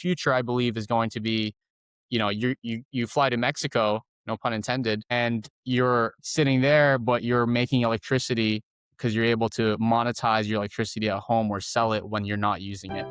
future, I believe, is going to be, you fly to Mexico, no pun intended, and you're sitting there, but you're making electricity because you're able to monetize your electricity at home or sell it when you're not using it.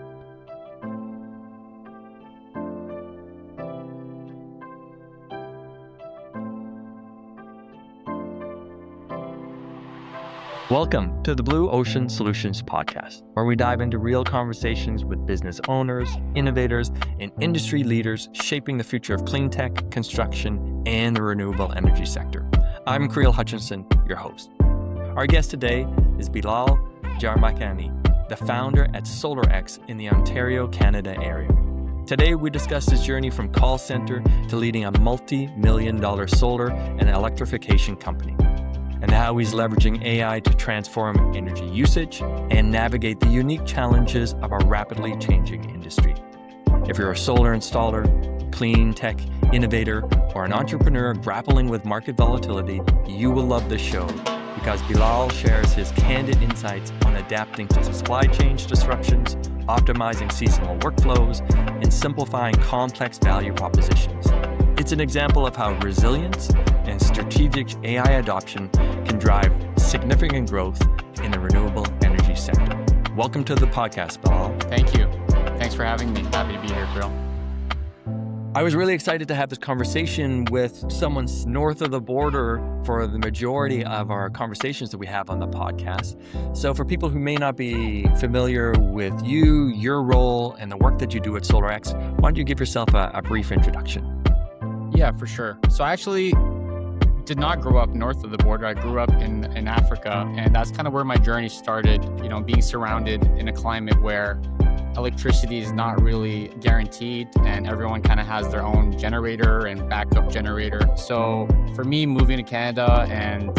Welcome to the Blue Ocean Solutions Podcast, where we dive into real conversations with business owners, innovators, and industry leaders shaping the future of clean tech, construction, and the renewable energy sector. I'm Kreel Hutchinson, your host. Our guest today is Bilal Jarmakani, the founder at SolarX in the Ontario, Canada area. Today, we discuss his journey from call center to leading a multi-million-dollar solar and electrification company, and how he's leveraging AI to transform energy usage and navigate the unique challenges of our rapidly changing industry. If you're a solar installer, clean tech innovator, or an entrepreneur grappling with market volatility, you will love this show because Bilal shares his candid insights on adapting to supply chain disruptions, optimizing seasonal workflows, and simplifying complex value propositions. It's an example of how resilience and strategic AI adoption can drive significant growth in the renewable energy sector. Welcome to the podcast, Bilal. Thank you. Thanks for having me. Happy to be here, Krill. I was really excited to have this conversation with someone north of the border for the majority of our conversations that we have on the podcast. So for people who may not be familiar with you, your role, and the work that you do at SolarX, why don't you give yourself a brief introduction? Yeah, for sure. So I actually did not grow up north of the border. I grew up in Africa, and that's kind of where my journey started, being surrounded in a climate where electricity is not really guaranteed and everyone kind of has their own generator and backup generator. So for me, moving to Canada and,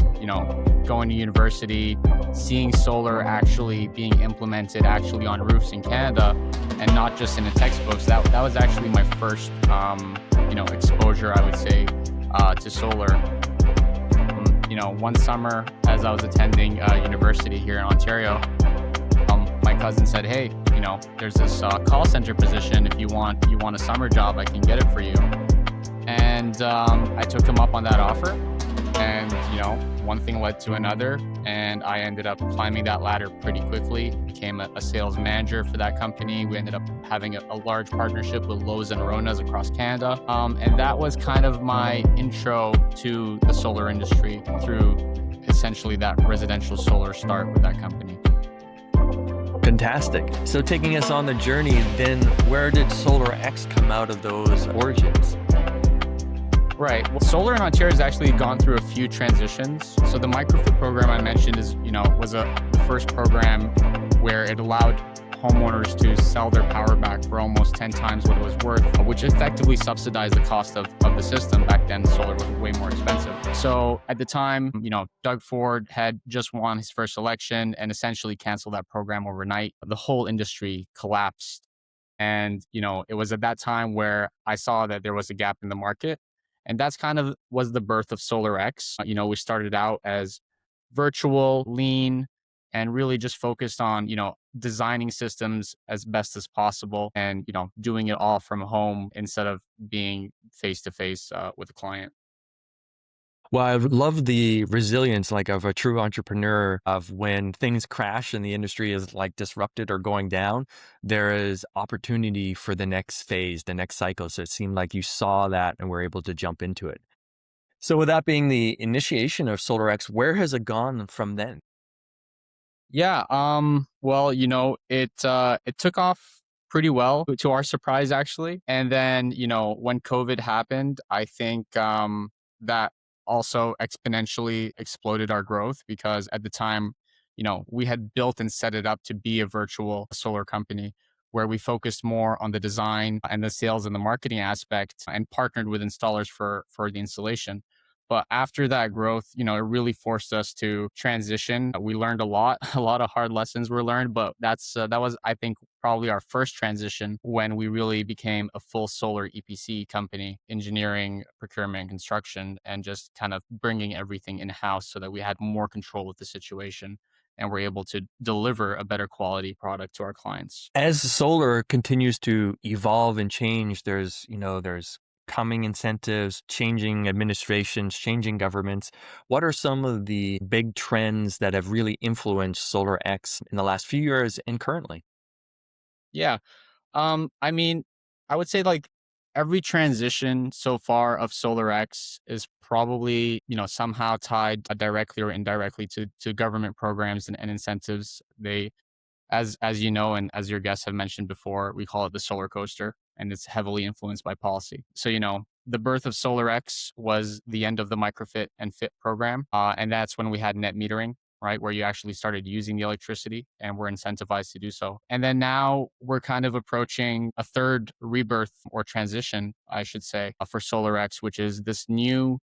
going to university, seeing solar actually being implemented actually on roofs in Canada and not just in the textbooks, that was actually my first, exposure, I would say, to solar. One summer as I was attending university here in Ontario, my cousin said, "Hey, there's this call center position. If you want a summer job, I can get it for you." And I took him up on that offer, and one thing led to another, and I ended up climbing that ladder pretty quickly. Became a sales manager for that company. We ended up having a large partnership with Lowe's and Rona's across Canada, and that was kind of my intro to the solar industry through essentially that residential solar start with that company. Fantastic. So taking us on the journey, then where did SolarX come out of those origins? Right. Well, solar in Ontario has actually gone through a few transitions. So the microfit program I mentioned was the first program where it allowed homeowners to sell their power back for almost 10 times what it was worth, which effectively subsidized the cost of the system. Back then, solar was way more expensive. So at the time, Doug Ford had just won his first election and essentially canceled that program overnight. The whole industry collapsed. And, it was at that time where I saw that there was a gap in the market. And that's kind of was the birth of SolarX. We started out as virtual, lean, and really just focused on, designing systems as best as possible and, doing it all from home instead of being face to face with a client. Well, I love the resilience of a true entrepreneur of when things crash and the industry is disrupted or going down, there is opportunity for the next phase, the next cycle. So it seemed like you saw that and were able to jump into it. So with that being the initiation of SolarX, where has it gone from then? Yeah. Well, it took off pretty well to our surprise, actually. And then, when COVID happened, I think that also exponentially exploded our growth because at the time, we had built and set it up to be a virtual solar company where we focused more on the design and the sales and the marketing aspect and partnered with installers for the installation. But after that growth, it really forced us to transition. We learned a lot, a lot of hard lessons were learned, but that was, I think, probably our first transition when we really became a full solar EPC company, engineering, procurement, construction, and just kind of bringing everything in-house so that we had more control of the situation and we're able to deliver a better quality product to our clients. As solar continues to evolve and change, there's coming incentives, changing administrations, changing governments. What are some of the big trends that have really influenced SolarX in the last few years and currently? Yeah. I mean, I would say like every transition so far of SolarX is probably, somehow tied directly or indirectly to government programs and incentives. As you know, and as your guests have mentioned before, we call it the solar coaster, and it's heavily influenced by policy. So, the birth of SolarX was the end of the microfit and fit program, and that's when we had net metering, right, where you actually started using the electricity and were incentivized to do so. And then now we're kind of approaching a third rebirth or transition, I should say, for SolarX, which is this new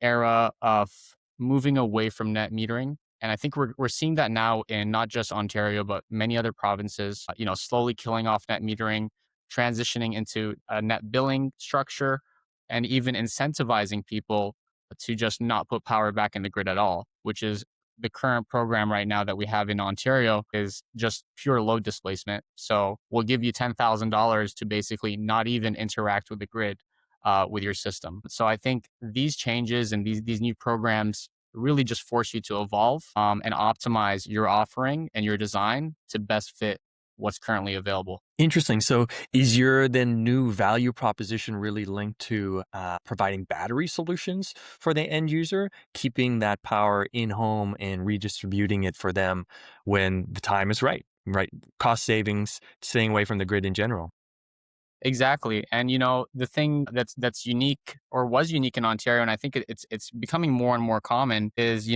era of moving away from net metering. And I think we're seeing that now in not just Ontario, but many other provinces, slowly killing off net metering, transitioning into a net billing structure, and even incentivizing people to just not put power back in the grid at all, which is the current program right now that we have in Ontario is just pure load displacement. So we'll give you $10,000 to basically not even interact with the grid with your system. So I think these changes and these new programs really just force you to evolve and optimize your offering and your design to best fit what's currently available. Interesting. So, is your then new value proposition really linked to providing battery solutions for the end user, keeping that power in home and redistributing it for them when the time is right? Right. Cost savings, staying away from the grid in general. Exactly. And the thing that's unique or was unique in Ontario, and I think it's becoming more and more common is,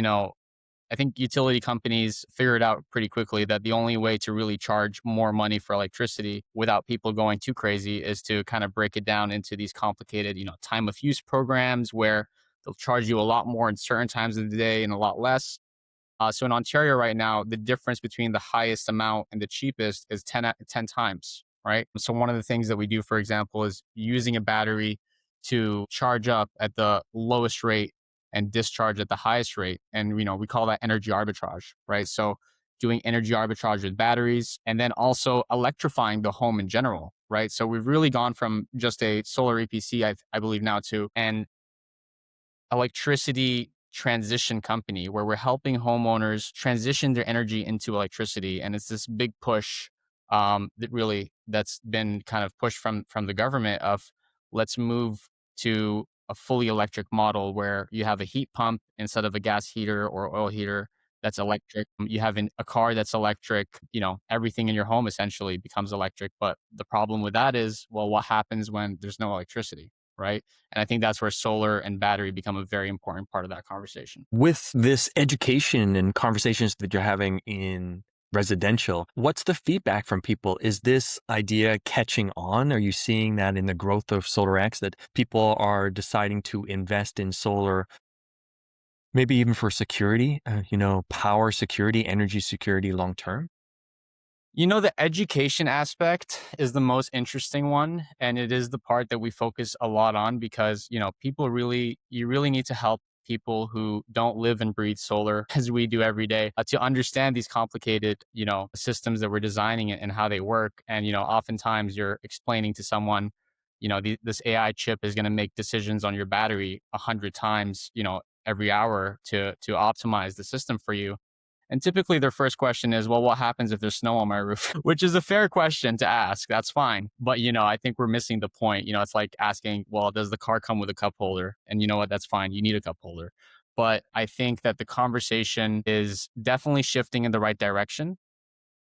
I think utility companies figured out pretty quickly that the only way to really charge more money for electricity without people going too crazy is to kind of break it down into these complicated, time of use programs where they'll charge you a lot more in certain times of the day and a lot less. So in Ontario right now, the difference between the highest amount and the cheapest is 10 times, right? So one of the things that we do, for example, is using a battery to charge up at the lowest rate and discharge at the highest rate. And, we call that energy arbitrage, right? So doing energy arbitrage with batteries and then also electrifying the home in general, right? So we've really gone from just a solar EPC, I believe now, to an electricity transition company where we're helping homeowners transition their energy into electricity. And it's this big push that's been kind of pushed from the government of let's move to a fully electric model where you have a heat pump instead of a gas heater or oil heater that's electric. You have a car that's electric. Everything in your home essentially becomes electric. But the problem with that is, well, what happens when there's no electricity, right? And I think that's where solar and battery become a very important part of that conversation. With this education and conversations that you're having in residential, what's the feedback from people? Is this idea catching on? Are you seeing that in the growth of SolarX that people are deciding to invest in solar, maybe even for security, power security, energy security long term? The education aspect is the most interesting one. And it is the part that we focus a lot on because, you really need to help people who don't live and breathe solar as we do every day to understand these complicated, systems that we're designing and how they work. And, oftentimes you're explaining to someone, this AI chip is going to make decisions on your battery 100 times, every hour to optimize the system for you. And typically their first question is, well, what happens if there's snow on my roof? Which is a fair question to ask. That's fine. But, I think we're missing the point. It's like asking, well, does the car come with a cup holder? And you know what? That's fine. You need a cup holder. But I think that the conversation is definitely shifting in the right direction.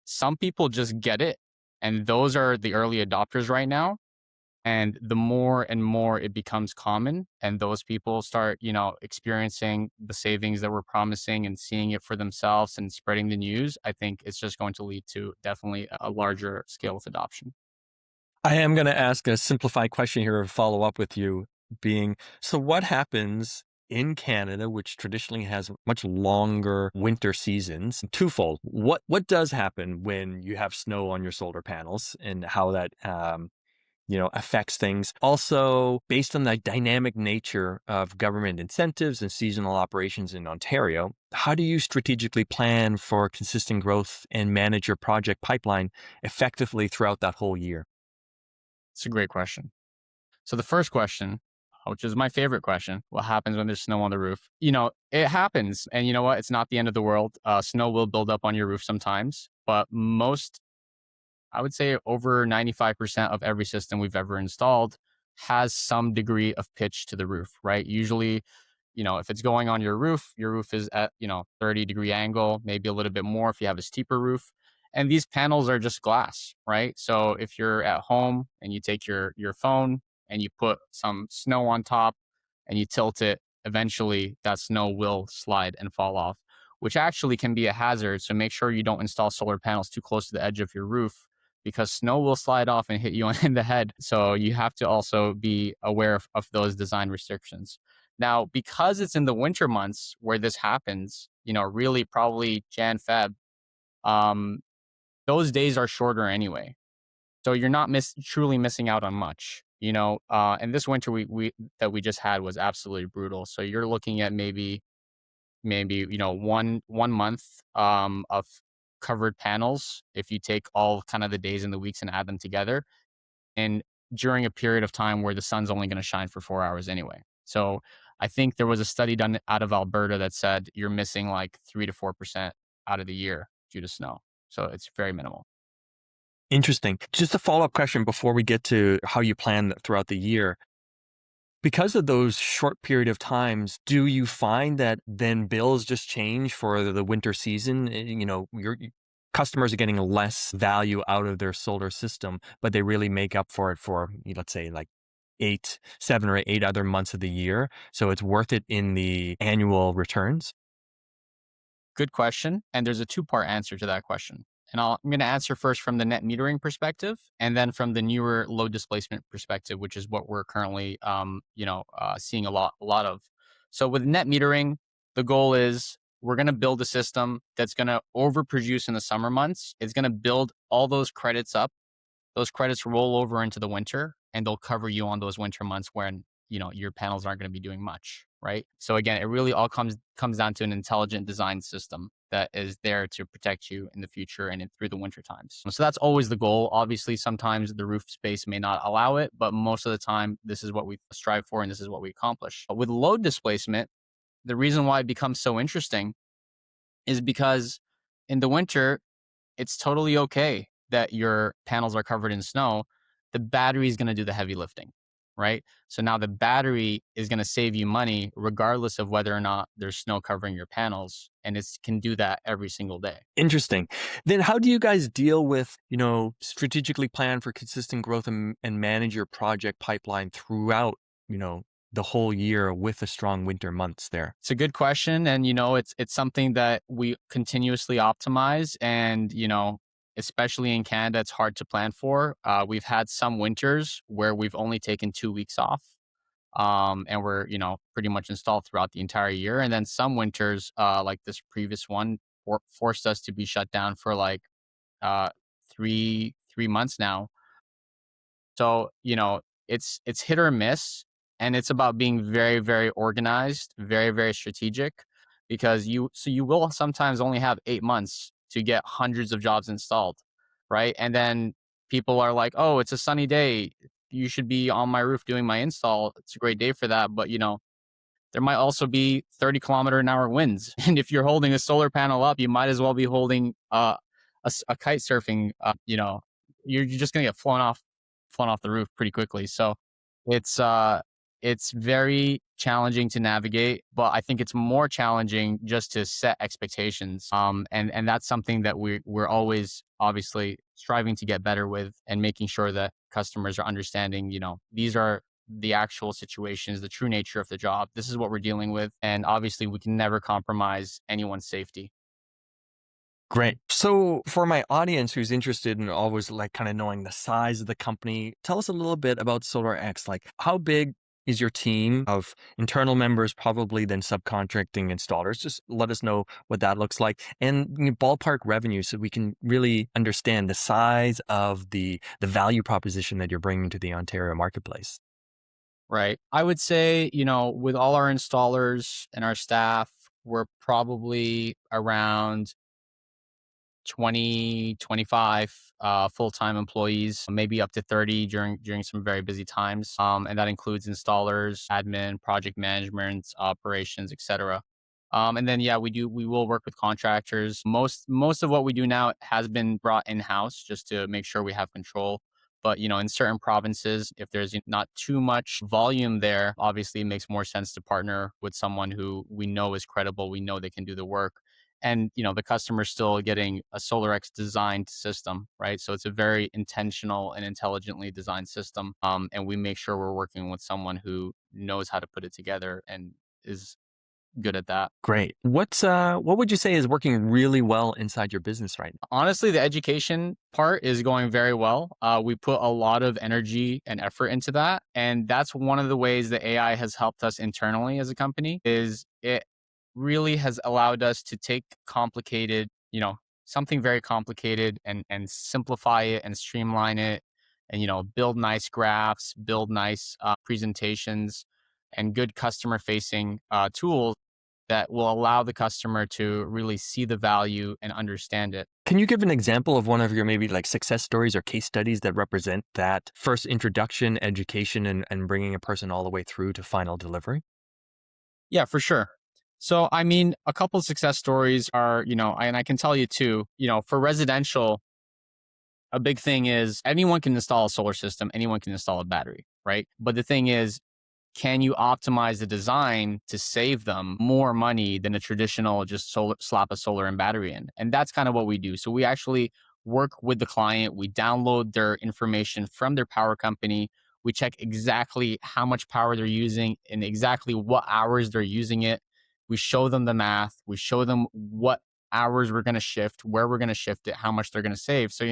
Some people just get it. And those are the early adopters right now. And the more and more it becomes common and those people start, experiencing the savings that we're promising and seeing it for themselves and spreading the news, I think it's just going to lead to definitely a larger scale of adoption. I am going to ask a simplified question here and follow up with you being, so what happens in Canada, which traditionally has much longer winter seasons? Twofold. What does happen when you have snow on your solar panels and how that affects things. Also, based on the dynamic nature of government incentives and seasonal operations in Ontario, how do you strategically plan for consistent growth and manage your project pipeline effectively throughout that whole year? It's a great question. So the first question, which is my favorite question, what happens when there's snow on the roof? It happens. And you know what? It's not the end of the world. Snow will build up on your roof sometimes, but I would say over 95% of every system we've ever installed has some degree of pitch to the roof, right? Usually, if it's going on your roof is at, 30-degree angle, maybe a little bit more if you have a steeper roof. And these panels are just glass, right? So if you're at home and you take your phone and you put some snow on top and you tilt it, eventually that snow will slide and fall off, which actually can be a hazard. So make sure you don't install solar panels too close to the edge of your roof because snow will slide off and hit you in the head. So you have to also be aware of those design restrictions. Now, because it's in the winter months where this happens, really probably Jan, Feb, um, those days are shorter anyway. So you're not truly missing out on much. And this winter we that we just had was absolutely brutal. So you're looking at maybe one month of covered panels if you take all kind of the days and the weeks and add them together, and during a period of time where the sun's only going to shine for 4 hours anyway. So I think there was a study done out of Alberta that said you're missing like 3 to 4% out of the year due to snow. So it's very minimal. Interesting. Just a follow-up question before we get to how you plan throughout the year. Because of those short period of times, do you find that then bills just change for the winter season? Your customers are getting less value out of their solar system, but they really make up for it for, let's say, like 7 or 8 other months of the year. So it's worth it in the annual returns. Good question. And there's a two-part answer to that question. And I'm going to answer first from the net metering perspective, and then from the newer load displacement perspective, which is what we're currently, seeing a lot of. So with net metering, the goal is we're going to build a system that's going to overproduce in the summer months. It's going to build all those credits up. Those credits roll over into the winter, and they'll cover you on those winter months when your panels aren't going to be doing much, right? So again, it really all comes down to an intelligent design system that is there to protect you in the future and through the winter times. So that's always the goal. Obviously, sometimes the roof space may not allow it, but most of the time, this is what we strive for and this is what we accomplish. But with load displacement, the reason why it becomes so interesting is because in the winter, it's totally okay that your panels are covered in snow. The battery is going to do the heavy lifting, right? So now the battery is going to save you money regardless of whether or not there's snow covering your panels. And it can do that every single day. Interesting. Then how do you guys deal with, strategically plan for consistent growth and manage your project pipeline throughout, the whole year with the strong winter months there? It's a good question. And, it's something that we continuously optimize. And, especially in Canada, it's hard to plan for. We've had some winters where we've only taken 2 weeks off. And we're, pretty much installed throughout the entire year. And then some winters, like this previous one, forced us to be shut down for like uh, three months now. So, it's hit or miss, and it's about being very, very organized, very, very strategic, because you will sometimes only have 8 months to get hundreds of jobs installed, right? And then people are like, "Oh, it's a sunny day. You should be on my roof doing my install. It's a great day for that." But there might also be 30-kilometer-an-hour winds, and if you're holding a solar panel up, you might as well be holding a kite surfing. You're just gonna get flown off the roof pretty quickly. So it's uh it's very challenging to navigate, but I think it's more challenging just to set expectations. And that's something that we're always obviously striving to get better with, and making sure that customers are understanding, these are the actual situations, the true nature of the job. This is what we're dealing with. And obviously we can never compromise anyone's safety. Great. So for my audience who's interested in always like kind of knowing the size of the company, tell us a little bit about SolarX. Like how big Is your team of internal members probably then subcontracting installers? Just let us know what that looks like, and ballpark revenue so we can really understand the size of the value proposition that you're bringing to the Ontario marketplace. Right. I would say, with all our installers and our staff, we're probably around 20, 25 full-time employees, maybe up to 30 during some very busy times. And that includes installers, admin, project management, operations, etc. And then yeah, we will work with contractors. Most of what we do now has been brought in-house just to make sure we have control. But in certain provinces, if there's not too much volume there, obviously it makes more sense to partner with someone who we know is credible, we know they can do the work, and the customer's still getting a SolarX designed system, right? So it's a very intentional and intelligently designed system, and we make sure we're working with someone who knows how to put it together and is good at that. Great. What would you say is working really well inside your business right now? Honestly, the education part is going very well. We put a lot of energy and effort into that, and that's one of the ways that AI has helped us internally as a company. Is it really has allowed us to take something very complicated and simplify it and streamline it, and build nice graphs, build nice presentations, and good customer facing tools that will allow the customer to really see the value and understand it. Can you give an example of one of your maybe like success stories or case studies that represent that first introduction, education, and bringing a person all the way through to final delivery? Yeah, for sure. So, I mean, a couple success stories are, and I can tell you too, for residential, a big thing is anyone can install a solar system, anyone can install a battery, right? But the thing is, can you optimize the design to save them more money than a traditional just slap a solar and battery in? And that's kind of what we do. So we actually work with the client. We download their information from their power company. We check exactly how much power they're using and exactly what hours they're using it. We show them the math. We show them what hours we're going to shift, where we're going to shift it, how much they're going to save. So,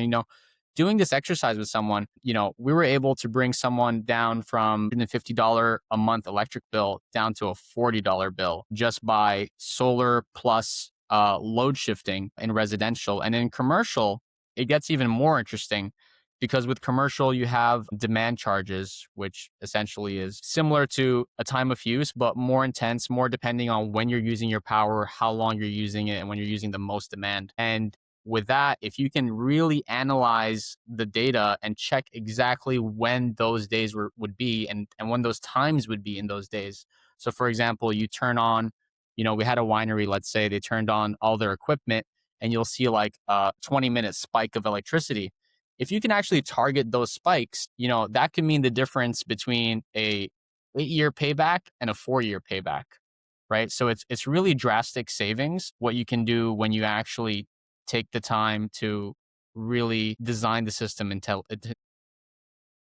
doing this exercise with someone, we were able to bring someone down from $150 a month electric bill down to a $40 bill just by solar plus load shifting in residential. And in commercial, it gets even more interesting because with commercial, you have demand charges, which essentially is similar to a time of use, but more intense, more depending on when you're using your power, how long you're using it, and when you're using the most demand. And with that, if you can really analyze the data and check exactly when those days would be and when those times would be in those days. So, for example, you turn on, we had a winery, let's say they turned on all their equipment and you'll see like a 20-minute spike of electricity. If you can actually target those spikes, that can mean the difference between a 8-year payback and a 4-year payback, right? So it's really drastic savings what you can do when you actually take the time to really design the system and tell it.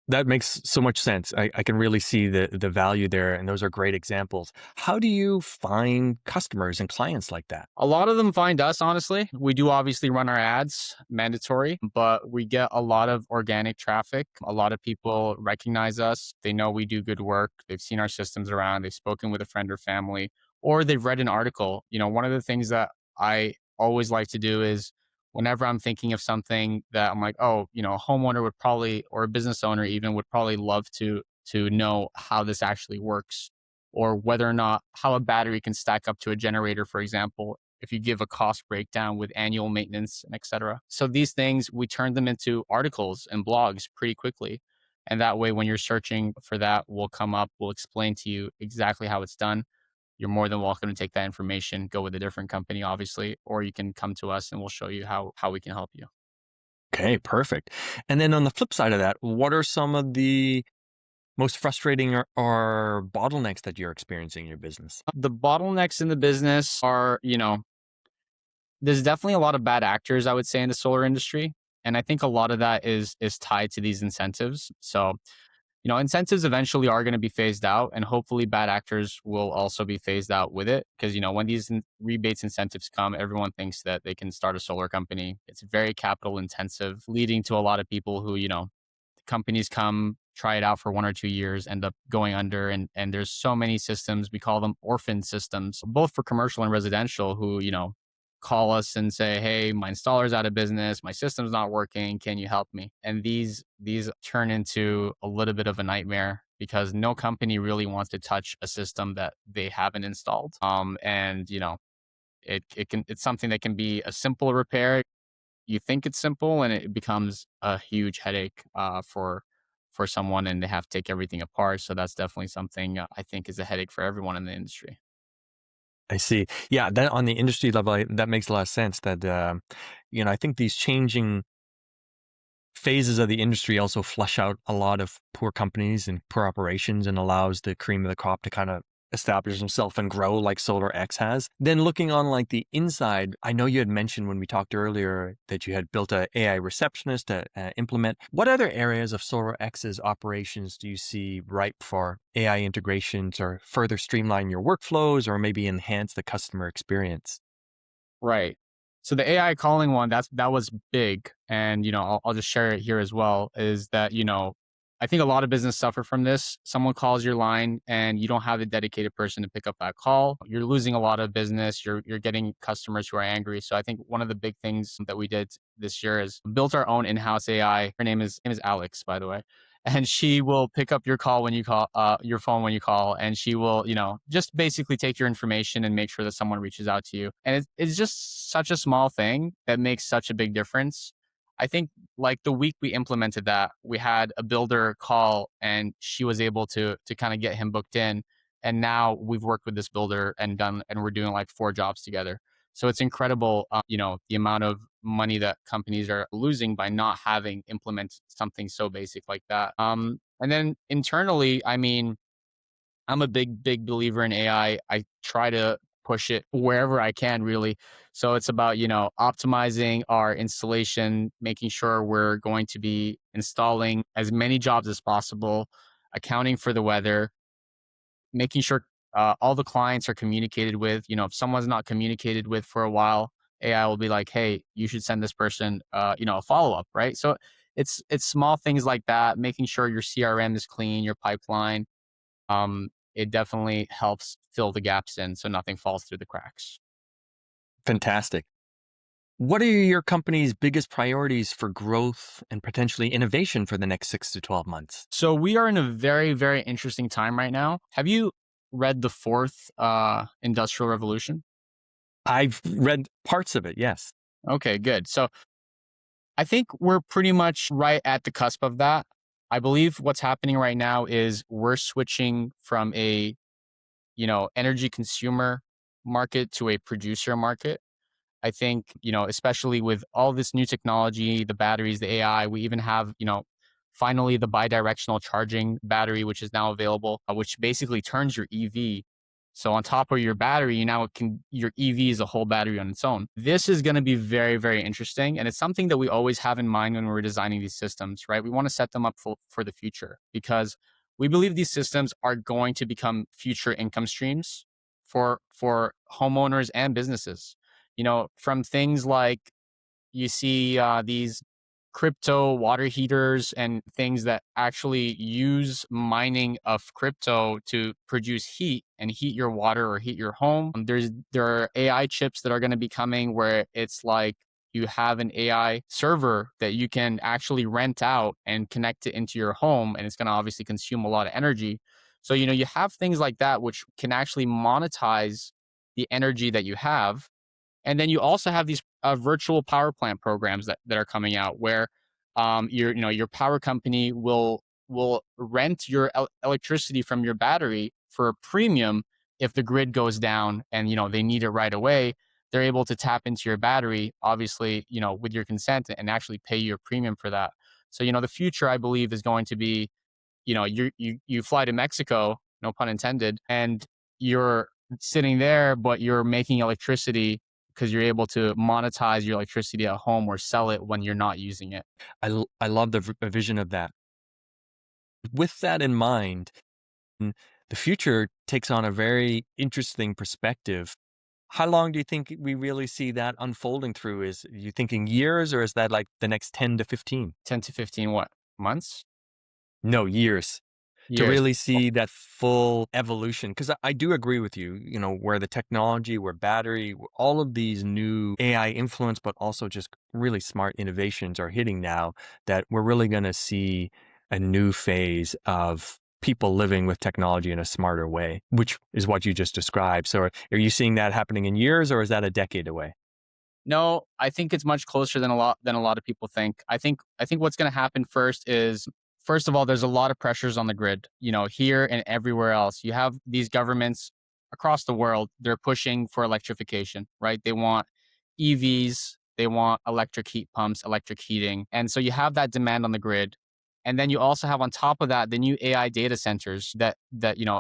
That makes so much sense. I can really see the value there, and those are great examples. How do you find customers and clients like that? A lot of them find us, honestly. We do obviously run our ads, mandatory, but we get a lot of organic traffic. A lot of people recognize us. They know we do good work. They've seen our systems around. They've spoken with a friend or family, or they've read an article. One of the things that I always like to do is whenever I'm thinking of something that I'm like, oh, a homeowner would probably, or a business owner even would probably love to know how this actually works, or whether or not how a battery can stack up to a generator, for example, if you give a cost breakdown with annual maintenance and et cetera. So these things, we turn them into articles and blogs pretty quickly. And that way, when you're searching for that, we'll come up, we'll explain to you exactly how it's done. You're more than welcome to take that information, go with a different company, obviously, or you can come to us and we'll show you how we can help you. Okay, perfect. And then on the flip side of that, what are some of the most frustrating or bottlenecks that you're experiencing in your business? The bottlenecks in the business are, there's definitely a lot of bad actors, I would say, in the solar industry. And I think a lot of that is tied to these incentives. So, incentives eventually are going to be phased out, and hopefully bad actors will also be phased out with it. Because, when these rebates incentives come, everyone thinks that they can start a solar company. It's very capital intensive, leading to a lot of people who, companies come try it out for 1 or 2 years, end up going under. And there's so many systems, we call them orphan systems, both for commercial and residential, who, call us and say, hey, my installer's out of business, my system's not working, can you help me? And these turn into a little bit of a nightmare because no company really wants to touch a system that they haven't installed. And it's something that can be a simple repair. You think it's simple, and it becomes a huge headache for someone, and they have to take everything apart. So that's definitely something, I think, is a headache for everyone in the industry. I see. Yeah, that on the industry level, that makes a lot of sense. That I think these changing phases of the industry also flush out a lot of poor companies and poor operations and allows the cream of the crop to kind of establish themselves and grow like SolarX has. Then looking on like the inside, I know you had mentioned when we talked earlier that you had built a AI receptionist to implement. What other areas of SolarX's operations do you see ripe for AI integrations or further streamline your workflows or maybe enhance the customer experience? Right. So the AI calling one, that was big, and I'll just share it here as well. Is that I think a lot of business suffer from this. Someone calls your line, and you don't have a dedicated person to pick up that call. You're losing a lot of business. You're getting customers who are angry. So I think one of the big things that we did this year is built our own in-house AI. Her name is Alex, by the way, and she will pick up your call when you call your phone when you call, and she will just basically take your information and make sure that someone reaches out to you. And it's just such a small thing that makes such a big difference. I think, like, the week we implemented that, we had a builder call, and she was able to kind of get him booked in, and now we've worked with this builder and we're doing like 4 jobs together. So it's incredible, the amount of money that companies are losing by not having implemented something so basic like that. And then internally, I mean, I'm a big believer in AI. I try to push it wherever I can, really. So it's about, optimizing our installation, making sure we're going to be installing as many jobs as possible, accounting for the weather, making sure all the clients are communicated with. If someone's not communicated with for a while, AI will be like, "Hey, you should send this person, a follow up." Right. So it's small things like that, making sure your CRM is clean, your pipeline. It definitely helps fill the gaps in, so nothing falls through the cracks. Fantastic. What are your company's biggest priorities for growth and potentially innovation for the next 6 to 12 months? So we are in a very, very interesting time right now. Have you read the fourth industrial revolution? I've read parts of it, yes. Okay, good. So I think we're pretty much right at the cusp of that. I believe what's happening right now is we're switching from a, energy consumer market to a producer market. I think, especially with all this new technology, the batteries, the AI, we even have, finally the bidirectional charging battery, which is now available, which basically turns your EV. So on top of your battery, your EV is a whole battery on its own. This is going to be very, very interesting. And it's something that we always have in mind when we're designing these systems, right? We want to set them up for the future because we believe these systems are going to become future income streams for homeowners and businesses. From things like, you see these crypto water heaters and things that actually use mining of crypto to produce heat and heat your water or heat your home. There are AI chips that are going to be coming where it's like you have an AI server that you can actually rent out and connect it into your home, and it's going to obviously consume a lot of energy. So you have things like that which can actually monetize the energy that you have. And then you also have these virtual power plant programs that are coming out where your power company will rent your electricity from your battery for a premium. If the grid goes down and they need it right away, they're able to tap into your battery, obviously, with your consent, and actually pay you a premium for that. So the future, I believe, is going to be, you fly to Mexico, no pun intended, and you're sitting there, but you're making electricity because you're able to monetize your electricity at home or sell it when you're not using it. I love the vision of that. With that in mind, the future takes on a very interesting perspective. How long do you think we really see that unfolding through? Is you thinking years or is that like the next 10 to 15? 10 to 15 what? Months? No, years. To Years. really see that full evolution, because I do agree with you, where the technology, where battery, all of these new AI influence, but also just really smart innovations are hitting now, that we're really going to see a new phase of people living with technology in a smarter way, which is what you just described. So are you seeing that happening in years, or is that a decade away? No, I think it's much closer than a lot of people think. I think what's going to happen first is, first of all, there's a lot of pressures on the grid. Here and everywhere else. You have these governments across the world. They're pushing for electrification, right? They want EVs, they want electric heat pumps, electric heating, and so you have that demand on the grid. And then you also have on top of that the new AI data centers that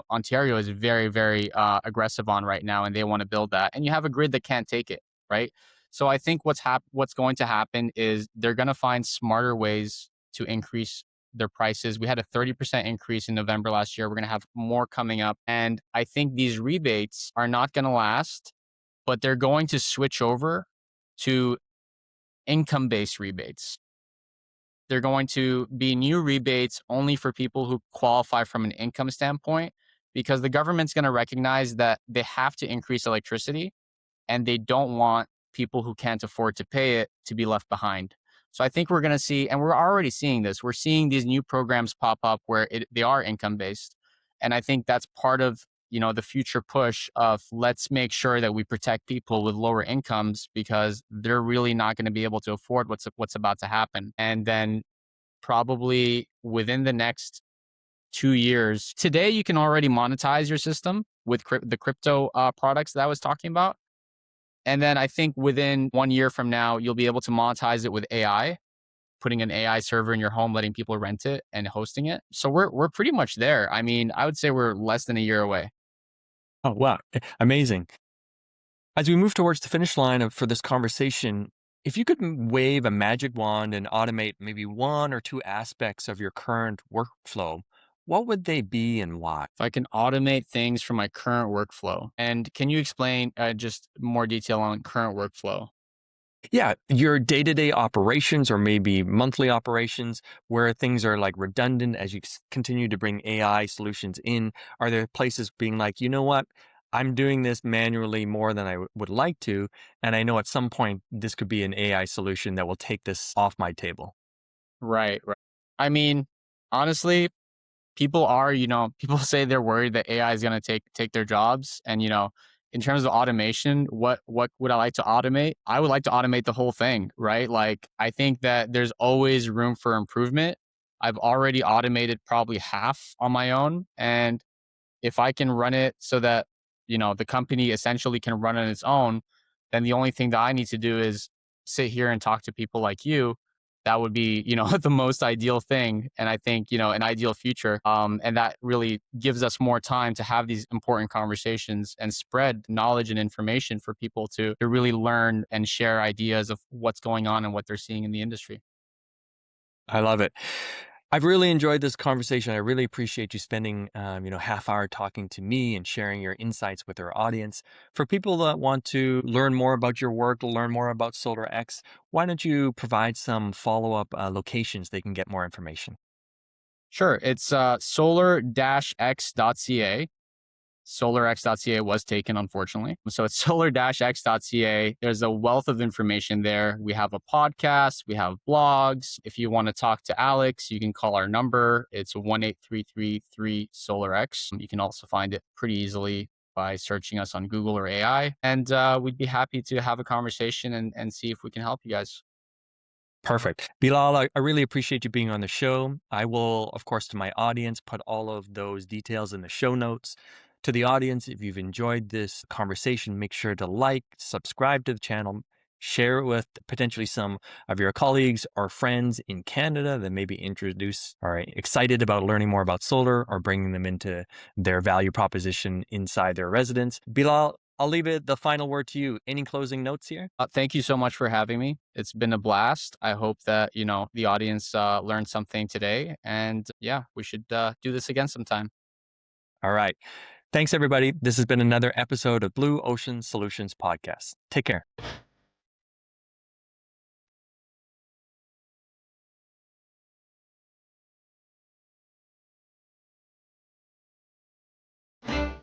Ontario is very very aggressive on right now, and they want to build that. And you have a grid that can't take it, right? So I think what's going to happen is they're going to find smarter ways to increase their prices. We had a 30% increase in November last year. We're going to have more coming up. And I think these rebates are not going to last, but they're going to switch over to income based rebates. They're going to be new rebates only for people who qualify from an income standpoint, because the government's going to recognize that they have to increase electricity and they don't want people who can't afford to pay it to be left behind. So I think we're going to see, and we're already seeing this, we're seeing these new programs pop up where they are income based. And I think that's part of the future push of, let's make sure that we protect people with lower incomes, because they're really not going to be able to afford what's about to happen. And then probably within the next 2 years, today you can already monetize your system with the crypto products that I was talking about. And then I think within 1 year from now, you'll be able to monetize it with AI, putting an AI server in your home, letting people rent it and hosting it. So we're pretty much there. I mean, I would say we're less than a year away. Oh, wow. Amazing. As we move towards the finish line for this conversation, if you could wave a magic wand and automate maybe one or two aspects of your current workflow, what would they be and why? If I can automate things from my current workflow. And can you explain just more detail on current workflow? Yeah, your day-to-day operations or maybe monthly operations where things are like redundant as you continue to bring AI solutions in. Are there places being like, you know what? I'm doing this manually more than I would like to, and I know at some point this could be an AI solution that will take this off my table. Right, right. I mean, honestly, people say they're worried that AI is going to take their jobs. And in terms of automation, what would I like to automate? I would like to automate the whole thing, right? Like, I think that there's always room for improvement. I've already automated probably half on my own, and if I can run it so that, the company essentially can run on its own, then the only thing that I need to do is sit here and talk to people like you. That would be, the most ideal thing. And I think, an ideal future. And that really gives us more time to have these important conversations and spread knowledge and information for people to really learn and share ideas of what's going on and what they're seeing in the industry. I love it. I've really enjoyed this conversation. I really appreciate you spending, half hour talking to me and sharing your insights with our audience. For people that want to learn more about your work, learn more about SolarX, why don't you provide some follow-up locations they can get more information? Sure. It's solar-x.ca. SolarX.ca was taken, unfortunately. So it's solar-x.ca. There's a wealth of information there. We have a podcast, we have blogs. If you want to talk to Alex, you can call our number. It's 1-833-3-SolarX. You can also find it pretty easily by searching us on Google or AI. And we'd be happy to have a conversation and see if we can help you guys. Perfect. Bilal, I really appreciate you being on the show. I will, of course, to my audience, put all of those details in the show notes. To the audience, if you've enjoyed this conversation, make sure to like, subscribe to the channel, share it with potentially some of your colleagues or friends in Canada that may be introduced or excited about learning more about solar or bringing them into their value proposition inside their residence. Bilal, I'll leave it the final word to you. Any closing notes here? Thank you so much for having me. It's been a blast. I hope that, the audience learned something today. And yeah, we should do this again sometime. All right. Thanks, everybody. This has been another episode of Blue Ocean Solutions Podcast. Take care.